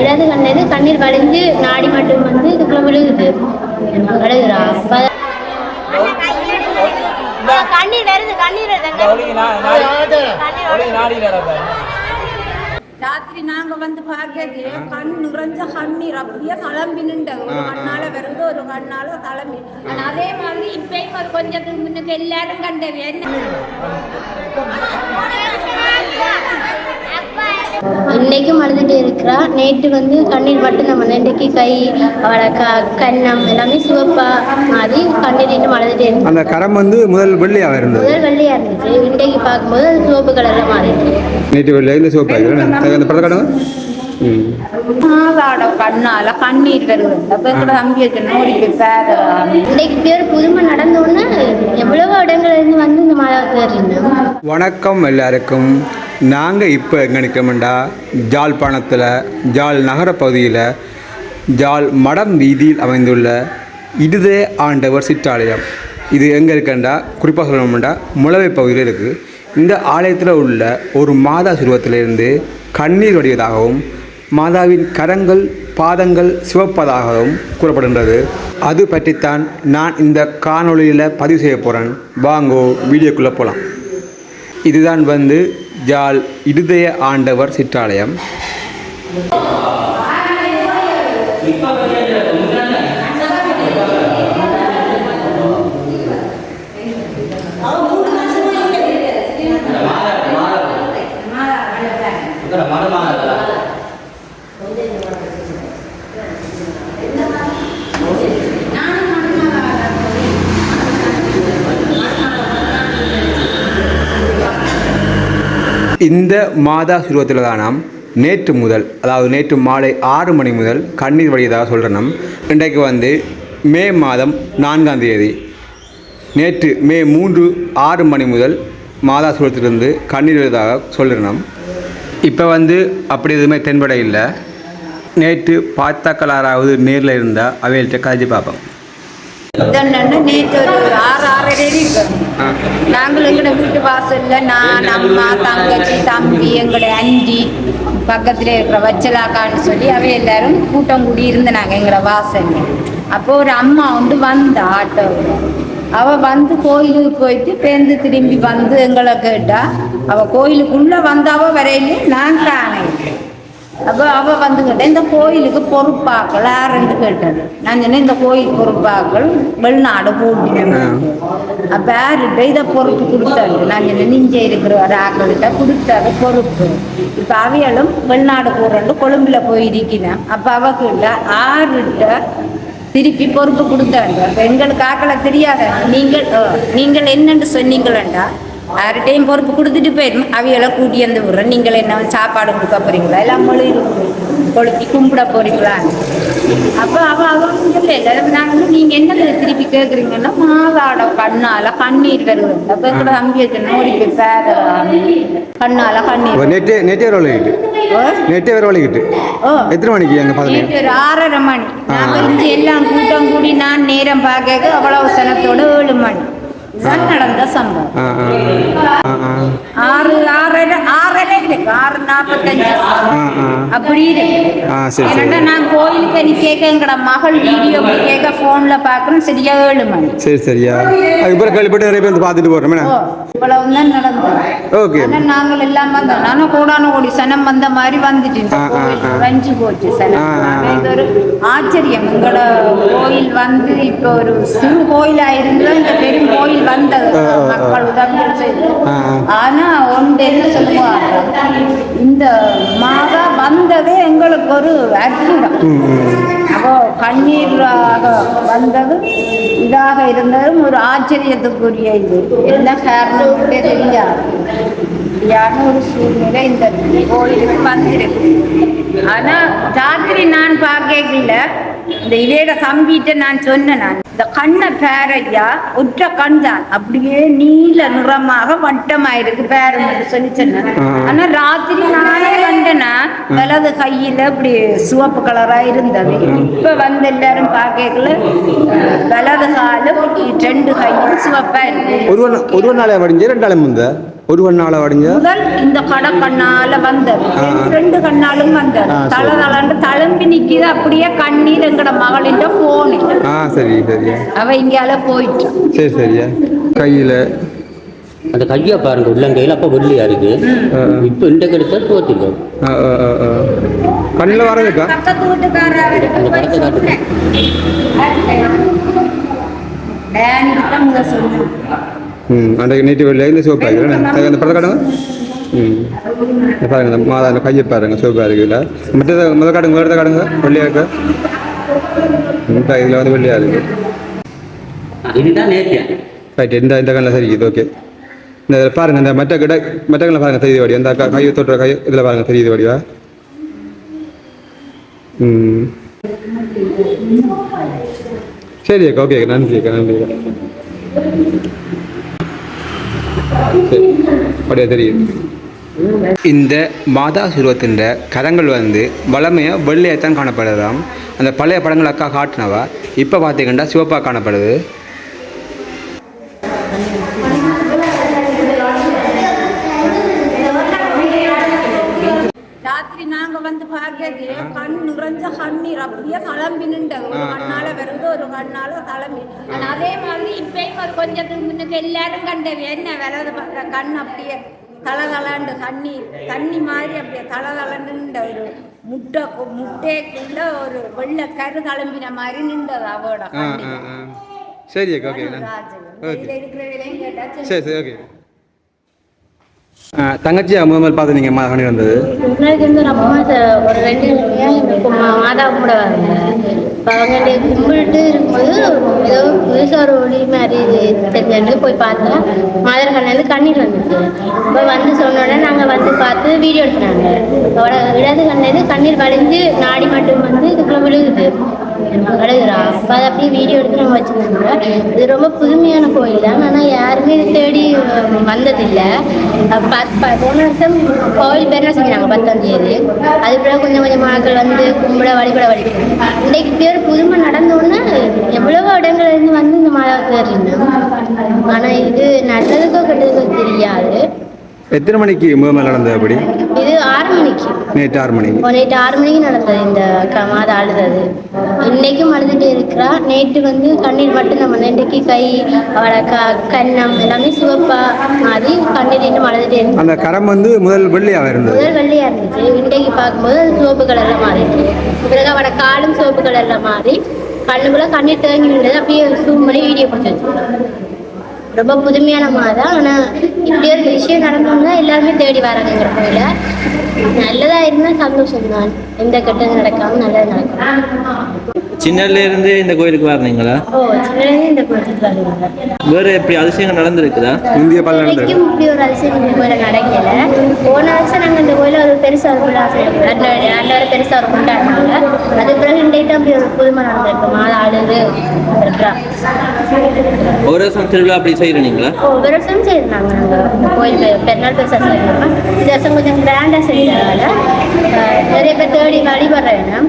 இடது கண்ணது கண்ணீர் வளைஞ்சு நாடி மட்டும் வந்து இதுக்குள்ள விழுகுது விழுகுறா கண்ணீர் வருது கண்ணீர் ராத்திரி நாங்க வந்து பார்க்கறது கண் நிறைஞ்ச கண்ணீர் அப்படியே கிளம்பி நின்று ஒரு கண்ணால வருது ஒரு கண்ணால கிளம்பி அதே மாதிரி இப்பயும் ஒரு கொஞ்சத்துக்கு முன்னுக்கு எல்லாரும் கண்டது என்ன இன்னைக்கும் அழுதுட்டு இருக்கிறா நேற்று வந்து கண்ணீர் மட்டும் நம்ம நெண்டைக்கு கை அவளை கண்ணம் எல்லாமே சிவப்பா மாதிரி கண்ணீர் இன்னும் அழுதுட்டு இருந்துச்சு. அந்த கரம் வந்து முதல் வெள்ளையா இருந்தது இன்றைக்கு பார்க்கும்போது அது சிவப்பு கலர்ல மாறிடுச்சு. நேற்று வெள்ளையில சிவப்பா அந்த படக்காடுங்க கண்ணால கண்ணீர் வருது இன்னைக்கு பேர் புதுமை நடந்தோன்னு எவ்வளவோ இடங்கள்ல இருந்து வந்து இந்த மாதிரி. வணக்கம் எல்லாருக்கும். நாங்கள் இப்போ எங்கே நிற்கிறோம்டா ஜாழ்ப்பாணத்தில் ஜாழ் நகர பகுதியில் ஜாழ் மடம் வீதியில் அமைந்துள்ள இடுதே ஆண்டவர் சிற்றாலயம். இது எங்கே இருக்குண்டா குறிப்பாக சொல்லணும்டா முளவை பகுதியில் இருக்குது. இந்த ஆலயத்தில் உள்ள ஒரு மாதா சுருவத்திலிருந்து கண்ணீர் வடிவதாகவும் மாதாவின் கரங்கள் பாதங்கள் சிவப்பதாகவும் கூறப்படுகின்றது. அது பற்றித்தான் நான் இந்த காணொளியில் பதிவு செய்ய போகிறேன். வாங்கோ வீடியோக்குள்ளே போகலாம். இதுதான் வந்து ஜாழ் இடுதய ஆண்டவர் சிற்றாலயம். இந்த மாதா சுருவத்தில் தான் நாம் நேற்று முதல், அதாவது நேற்று மாலை 6 மணி முதல் கண்ணீர் வடியதாக சொல்கிறோம். இன்றைக்கு வந்து மே மாதம் 4ஆம் தேதி. நேற்று மே 3 6 மணி முதல் மாதா சுருவத்திலிருந்து கண்ணீர் வடியதாக சொல்கிறோம். இப்போ வந்து அப்படி எதுவுமே தென்பட இல்லை. நேற்று பார்த்தாக்களாராவது நேரில் இருந்தால் அவைகள்கிட்ட கதைச்சு பார்ப்போம். நேற்று ஒரு 6-6:30 இருக்கு. நாங்கள் எங்களோட வீட்டு வாசல்ல நான் அம்மா தங்கச்சி தம்பி எங்களோட அண்டி பக்கத்துல இருக்கிற வச்சலாக்கான்னு சொல்லி அவை எல்லாரும் கூட்டம் கூடி இருந்தாங்க எங்களோட வாசல்ல. அப்போ ஒரு அம்மா வந்து வந்தா ஆட்டோவில். அவள் வந்து கோயிலுக்கு போயிட்டு பேருந்து திரும்பி வந்து எங்களை கேட்டா அவள் கோயிலுக்குள்ள வந்தாவோ வரையிலே நான் காணேன். அப்போ அவள் வந்து கேட்டேன் இந்த கோயிலுக்கு பொறுப்பாக்கள் யாருன்னு கேட்டது. நான் சொன்னேன் இந்த கோயில் பொறுப்பாக்கள் வெளிநாடு போட்டினேன். அப்போ யாருகிட்ட இதை பொறுப்பு கொடுத்தாரு. நான் சொன்னேன் நெஞ்ச இருக்கிற ஒரு ஆக்கள்கிட்ட கொடுத்தாரு பொறுப்பு. இப்போ அவைகளும் வெளிநாடு போகிறேன்னு கொழும்புல போயிருக்கிறேன். அப்போ அவகிட்ட யாருகிட்ட திருப்பி பொறுப்பு கொடுத்தாங்க. அப்போ எங்களுக்கு ஆக்களை தெரியாத நீங்கள் என்னென்னு சொன்னீங்களா யார்கிட்டையும் பொறுப்பு கொடுத்துட்டு போயிடும் அவையெல்லாம் கூட்டி வந்து விடுறேன். நீங்கள் என்ன சாப்பாடு கொடுக்க போறீங்களா எல்லாம் மொழி கொளுத்தி கும்பிட போறீங்களா? அப்போ இல்லை நாங்கள் நீங்கள் என்ன திருப்பி கேட்குறீங்கன்னா மாதாட கண்ணால கண்ணீர் வருது. அப்போ கூட அம்பியை ஓடி போய் பேர கண்ணால கண்ணீர் நேற்று வர வழிகிட்டு எத்தனை மணிக்கு அங்கே நேற்று ஒரு 6:30 மணி. நாங்கள் இங்கே எல்லாம் கூட்டம் கூடி நான் நேரம் பார்க்க அவ்வளவு சனத்தோட 7 மணி நடந்த சம்பவம். 6:45 அப்படி இருக்கு. நான் கோயிலுக்கு நீ கேட்க எங்கட மகள் வீடியோ கேட்க போன்ல பாக்குறேன். சரியா 7 மணி. சரியா கேள்விப்பட்டு நிறைய பேர் பார்த்துட்டு போறோம். இவ்வளவு தான் நடந்தது. நாங்கள் எல்லாம் வந்தோம். நானும் கோடான கோடி சனம் வந்த மாதிரி வந்துட்டேன். வஞ்சி போச்சு சனம். இது ஒரு ஆச்சரியம். எங்களோட கோயில் வந்து இப்போ ஒரு சிறு கோயிலா இருந்தா இந்த பெரும் கோயில் வந்தது மக்கள் உதவிகள் செய்து. ஆனா ஒன்று என்ன சொல்லுவாங்க இந்த மாதா வந்ததே எங்களுக்கு ஒரு அற்புதம். அப்போ கண்ணீராக வந்தது இதாக இருந்ததும் ஒரு ஆச்சரியத்துக்குரிய இது. என்ன காரணம் தெரியாது. ஒரு சூழ்நிலை இந்த கோயிலுக்கு வந்திருக்கு. ஆனா ராத்திரி நான் பார்க்கல. இந்த இவையோட தம்பிட்ட நான் சொன்னேன். இந்த கண்ணை பேரையா ஒற்ற கண் தான் அப்படியே நீல நிறமாக வட்டமாயிருக்கு பேருன்னு சொல்லி சொன்னேன். ஆனா ராத்திரி நானே கண்டேன்னா வலது கையில இப்படி சிவப்பு கலரா இருந்தது. இப்ப வந்து எல்லாரும் பார்க்கல வலது கால 2 கையில சிவப்பா இருக்கு. ஒரு நாளே வடிஞ்சு 2 நாளே முந்த ஒரு கண்ணால் வடிஞ்சா முதல் இந்த கடை கண்ணால வந்தது ஆ. 2 கண்ணாலும் வந்தது ஆ, சரி. தலை தளண்டு தளம்பி நிக்குது அப்படியே கண்ணீர் எங்கட மகளின் போன் சரி சரியா அவ இங்கால போயிட்டு சரி சரியா கையில் அந்த கையை பாருங்க உள்ளங்கையில் அப்போ வெள்ளையா இருக்கு இப்போ இந்த கெடுத்த தோத்துங்க கண்ணில் வரதுக்கா பக்கத்து வீட்டுக்காரர் போய் சொன்னேன். டேனிக்கு தான் முதல் சொன்னேன். அந்த நேற்று வெளில இந்த சோப்பா இருக்குது அந்த படம் காட்டுங்க இந்த பாருங்க இந்த மாதா அந்த கையை பாருங்க சோப்பா இருக்குல்ல மற்ற முதல் காட்டுங்க வேறு காட்டுங்க வெள்ளையா இருக்கா இதில் வந்து வெள்ளையா இருக்கு இதுதான் நேர்த்தியா ரைட் இந்த கண்ணில் சரி இது ஓகே இந்த இதில் பாருங்க இந்த மற்ற கண்ணில் பாருங்க தெரியுது வடி அந்த கையை தொட்டுற கை இதில் பாருங்க தெரியுது வடிவா சரி அக்கா ஓகே நன்றி அக்கா நன்றி அக்கா சரி அப்படியே தெரியுது இந்த மாதா சுருவத்தின் கரங்கள் வந்து வளமையாக வெள்ளையத்தான் காணப்படுதாம் அந்த பழைய படங்கள் அக்கா காட்டினவா இப்போ பார்த்தீங்கன்னா சிவப்பாக காணப்படுது ராத்திரி நாங்க வந்து பார்க்கறது கண் நிறைஞ்ச கண்ணீர் அப்படியே தளம்பி நின்றது ஒரு கண்ணால வருது ஒரு கண்ணால தளம்பி ஆனா அதே மாதிரி இப்பயும் ஒரு கொஞ்சத்துக்கு முன்னுக்கு எல்லாரும் கண்டது என்ன விரது பார்க்குற கண் அப்படியே தளதளண்டு தண்ணி மாதிரி அப்படியே தளதளண்டு ஒரு முட்டைக்குள்ள ஒரு வெள்ளை கரு தளம்பின மாதிரி நின்றது அவட சரி ஓகே சரி சரி ஓகே தங்கச்சி முதல் பார்த்து நீங்கள் மகனி வந்தது முன்னாடி வந்து ஒரு அம்மா ஒரு 2 மாதா கூட வராங்க அவங்க கும்பிட்டு இருக்கும்போது ஏதோ புதுசாக ஒரு ஒளி மாதிரி தெரிஞ்சு போய் பார்த்தா மாதர் கண்ணிலேருந்து கண்ணீர் வந்துச்சு இப்போ வந்து சொன்னோடனே நாங்கள் வந்து பார்த்து வீடியோ எடுத்துனாங்க அவரோட இடது கண்ணிலேருந்து கண்ணீர் வடிஞ்சு நாடி மட்டும் வந்து இதுக்குள்ள விழுகுது அழுகுறா அப்போ அதை அப்படியே வீடியோ எடுத்து நம்ம வச்சுருந்தாங்க இது ரொம்ப புதுமையான கோயில் தான் ஆனால் யாருமே இது தேடி வந்ததில்லை போன வருஷம் கோவில் பேர் என்ன செஞ்சாங்க 10ஆம் தேதி அது பிறகு கொஞ்சம் மக்கள் வந்து கும்பிட வழிபட வழிபடும் இன்றைக்கு பேர் புதுமை நடந்தோன்னே எவ்வளவோ இடங்கள்ல இருந்து வந்து இந்த மாதாவை தேடினோம் ஆனால் இது நல்லதுக்கோ கெட்டதுக்கோ தெரியாது எத்தனை மணிக்கு முதல் நடந்தது அப்படி இது 6 மணிக்கு நேற்று 6 மணிக்கு நேற்று 6 மணிக்கு நடந்தது இந்த மாதம் அழுதது இன்னைக்கும் அழுதுகிட்டே இருக்கிறா நேற்று வந்து கண்ணீர் மட்டும் நம்ம நேற்றுக்கு கை அவளை கண்ணம் எல்லாமே சிவப்பா மாதிரி கண்ணீர் இன்னும் அழுதுகிட்டே இருந்துச்சு அந்த கரம் வந்து முதல் வெள்ளையாக இருந்தது முதல் வெள்ளையா இருந்துச்சு இன்றைக்கு பார்க்கும்போது அது சிவப்பு கலர்ல மாறிடுச்சு பிறகு அவளோட காலும் சிவப்பு கலர்ல மாறி கண்ணுக்குள்ள கண்ணீர் தேங்கி நின்றது அப்படியே சூம் பண்ணி வீடியோ பிடிச்சி வச்சு ரொம்ப புதுமையான மாதம் ஆனால் இப்படி ஒரு விஷயம் நடந்தோம்னா எல்லாருமே தேடி வராங்கிற கோயில நல்லதா இருந்தால் சந்தோஷம் தான் எந்த கெட்டதும் நடக்காம நல்லது நடக்கும் சின்னல இருந்து இந்த கோயிலுக்கு வரீங்களா ஓ சின்னலேருந்து இந்த கோயிலுக்கு வருவாங்க வேற எப்படி அதிசயங்கள் நடந்திருக்குதா இந்திய பல்ல இன்னைக்கும் இப்படி ஒரு அதிசயம் இந்த கோயில நடக்கல போன வருஷம் நாங்கள் இந்த கோயில ஒரு பெருசாக ஒரு விழா ஆண்டவரை பெருசாக ஒரு கொண்டாடினாங்க அது பிறகு இன்றைக்கு அப்படி ஒரு புதுமை நடந்திருக்கு மாதம் அழுது இருக்கிறா ஒரு வருஷம் திருவிழா அப்படி செய்யறீங்களா ஒவ்வொரு வருஷம் செய்யிருந்தாங்க நாங்கள் இந்த கோயில் பெருநாள் பெருசாக செய்யறாங்க இந்த வருஷம் கொஞ்சம் கிராண்டாக செய்யறதால நிறைய பேர் தேடி வழிபடுறேன்னா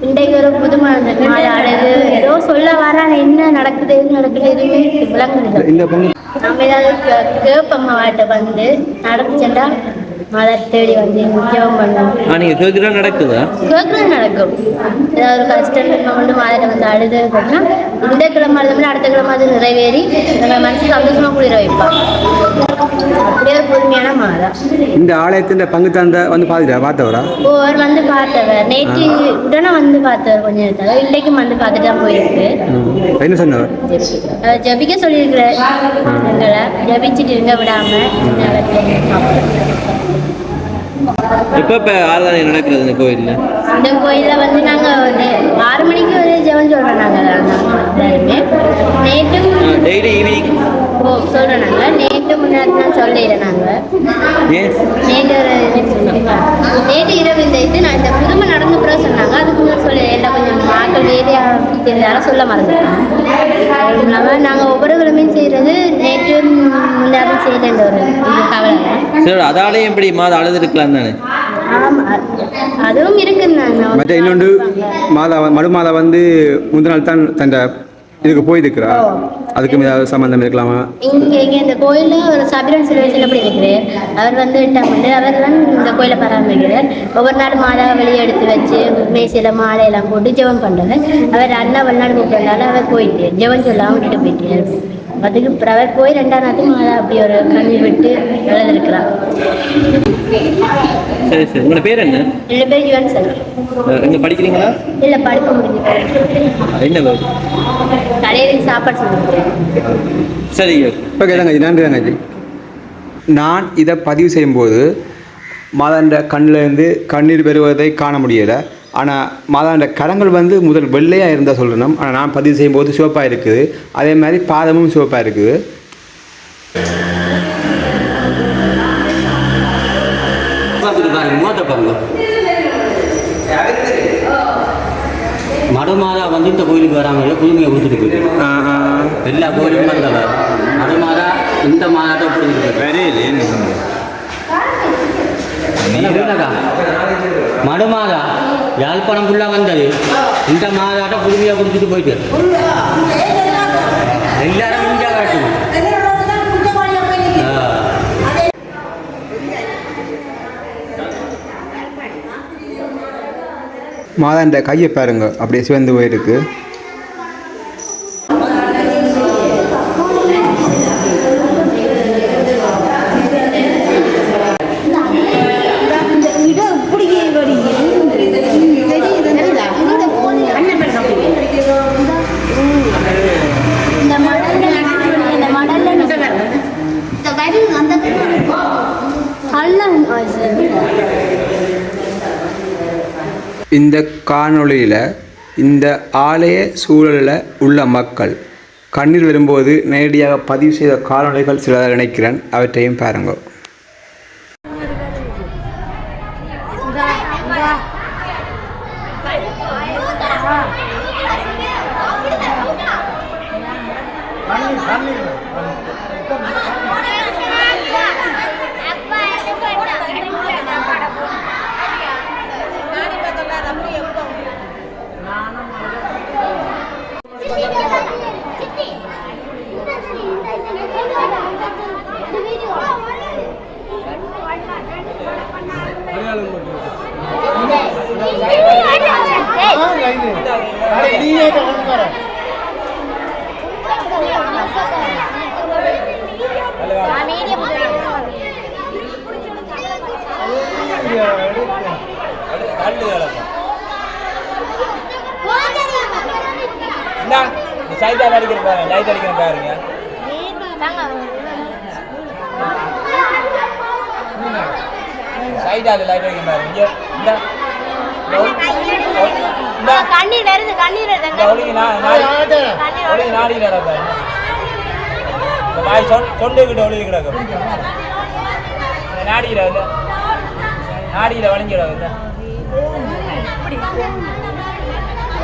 இன்றைக்கு ஒரு புதுமை மாலை அழகு ஏதோ சொல்ல வர என்ன நடக்குது எது நடக்குது எதுவுமே விளங்குது இந்த பொங்கல் நம்ம ஏதாவது கேட்பம்மா வாட்ட வந்து நடந்துச்சுட்டா மதர் தேடி வந்து ஜெபம் பண்ணணும் நீங்க கேட்குறா நடக்குதா கேட்கறது நடக்கும் ஏதாவது ஒரு கஷ்டம் நம்ம வந்து மாதத்தை வந்து அழுது அப்படின்னா இந்த கிழமை அழுதோம்னா அடுத்த கிழமை அது நிறைவேறி நம்ம மனசு சந்தோஷமா குளிர வைப்பான் அப்படியே ஒரு புதுமையான மாதம் இந்த ஆலயத்தின் பங்கு தந்த வந்து பார்த்தவரா அவர் வந்து பார்த்தவர் நேற்று உடனே வந்து பார்த்தவர் கொஞ்சம் நேரத்தில் இன்றைக்கும் வந்து பார்த்துட்டு தான் போயிருக்கு என்ன சொன்னவர் ஜபிக்க சொல்லியிருக்கிற எங்களை ஜபிச்சுட்டு இருங்க விடாம எப்ப ஆராதனை நடக்கிறது இந்த கோயில்ல இந்த கோயில்ல வந்து நாங்க 6 மணிக்கு ஒரு ஜெபம் சொல்றோம் நாங்க எல்லாருமே நேற்றும் டெய்லி ஈவினிங் ஓ சொல்றோம் நாங்க நேற்று முன்னாடி தான் சொல்லிடுறேன் நாங்க நேற்று இரவு இந்த இது நான் இந்த புதுமை நடந்த பிறகு சொன்னாங்க அதுக்கு முன்னாடி சொல்லி எல்லாம் கொஞ்சம் மக்கள் வேலையாக தெரியாத சொல்ல மறந்துட்டோம் இல்லாமல் நாங்கள் ஒவ்வொரு கிழமையும் செய்கிறது நேற்று முன்னாடி செய்யல ஒரு இது கவலை சரி அதாலே எப்படி மாதம் அழுது இருக்கலாம் தானே அதுவும் இருக்குன்னு மற்ற இன்னொன்று மடு மாதா வந்து முந்தின நாள் தான் தந்த இதுக்கு போயிருக்கிறா அதுக்கு ஏதாவது சம்பந்தம் இருக்கலாமா? இங்கே இந்த கோயிலில் ஒரு சபரிமலை சிலுவை அப்படி இருக்கிறார். அவர் வந்து அவர் தான் இந்த கோயிலை பராமரிக்கிறார். ஒவ்வொரு நாள் மாலை வெளியே எடுத்து வச்சு மேசையில் மாலையெல்லாம் போட்டு ஜெபம் பண்ணுறது. அவர் அண்ணா வெளிநாடு கூப்பிட்டனால அவர் போயிட்டு ஜெபம் சொல்லாமல் விட்டுட்டு போயிட்டார். அதுக்கு அப்புறம் அவர் போய் 2ஆம் நாள் மாலை அப்படி ஒரு கண்ணீர் விட்டு எழுதிருக்கிறார். சரி சரி. உங்களோட பேர் என்ன? என்னோட பேர் யுவன் சார். இங்கே படிக்கிறீங்களா? இல்லை, படிக்க முடிஞ்சு என்ன வேறு கடையில் சாப்பாடு சொல்லிக்கிறேன். சரி ஓகே தங்கச்சி, நன்றி தங்கச்சி. நான் இதை பதிவு செய்யும்போது மாதாண்ட கண்ணிலேருந்து கண்ணீர் பெறுவதை காண முடியலை. ஆனால் மாதாண்ட கரங்கள் வந்து முதல் வெள்ளையாக இருந்தால் சொல்லணும். ஆனால் நான் பதிவு செய்யும்போது சிவப்பாக இருக்குது. அதே மாதிரி பாதமும் சிவப்பாக இருக்குது. மடமாதா வந்து இந்த கோயிலுக்கு வராமல் புதுமையை கொடுத்துட்டு போயிட்டு எல்லா கோயிலுக்கும் வந்தவர் மடமாதா இந்த மாதத்தை கொடுத்துட்டு மடுமாதா யாழ்ப்பாணம் ஃபுல்லாக வந்தது. இந்த மாதாட்ட புதுமையாக கொடுத்துட்டு போயிட்டு எல்லாரும் இங்கே காட்டணும். மாதாண்ட கையை பாருங்க, அப்படியே சிவந்து போயிருக்கு. இந்த காணொளியில் இந்த ஆலய சூழலில் உள்ள மக்கள் கண்ணீர் வரும்போது நேரடியாக பதிவு செய்த காணொளிகள் சில நினைக்கிறேன், அவற்றையும் பாருங்க. சைடால் அடிக்கிற பாருங்க, லைட் அடிக்கிற பாருங்க. சைடால் லைட் அடிக்கிற பாருங்க. இந்த கண்ணீர் வருது, கண்ணீர் வருது. ஒளிங்க நாடி நடப்பா. இந்த வாய் சொண்டுகிட்ட ஒளி கிடக்கும். நாடியில வந்து நாடியில வளைஞ்சிடும்.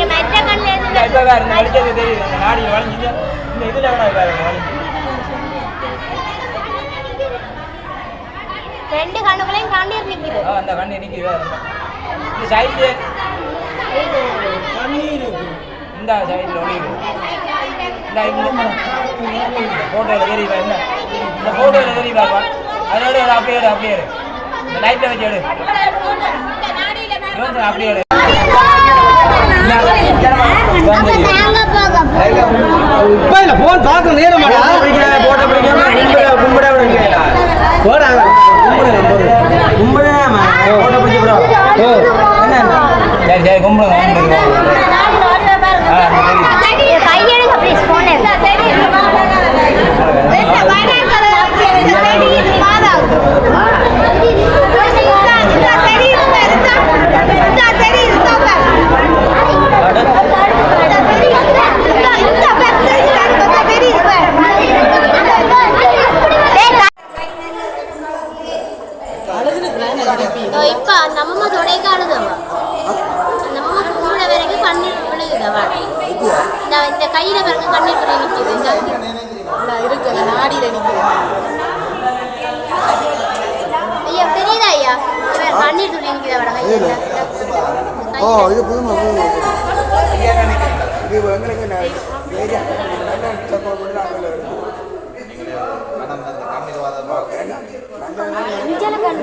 இப்ப பாருங்க, வலிச்சது தெரியுது. இந்த நாடியில வளைஞ்சிட்டு இந்த இதுல வேணா பாருங்க வளைஞ்சு. ரெண்டு கண்ணுகளையும் கண்ணீர் நிக்குது. அந்த கண்ணீர் நிக்குது. இந்த சைடுல கண்ணீர் இந்த சைடுல ஒளியுது. இந்த போட்டோல தெரியுதா? இந்த போட்டோல தெரியுதா? அதோட அப்படியே அப்படியே இந்த லைட்ல வச்சு எடு. அப்படியே எடு. போன் பார்க்க நேரம் போட்ட சரி கும்பிடுங்க. இப்ப நம்ம தொடைக்க அழுதவா நம்ம கூட வரைக்கும் கண்ணீர் விழுகுதவா. இந்த கையில பாருங்க கண்ணீர் விழு நிக்குது. இருக்கு நாடியில நிக்குது. ஐயா தெரியுதா ஐயா? கண்ணீர் துளி நிக்குதா கையில. இது எங்களுக்கு ஏரியா நல்ல சப்போர்ட் பண்ணி நாங்கள் விஜயலகன்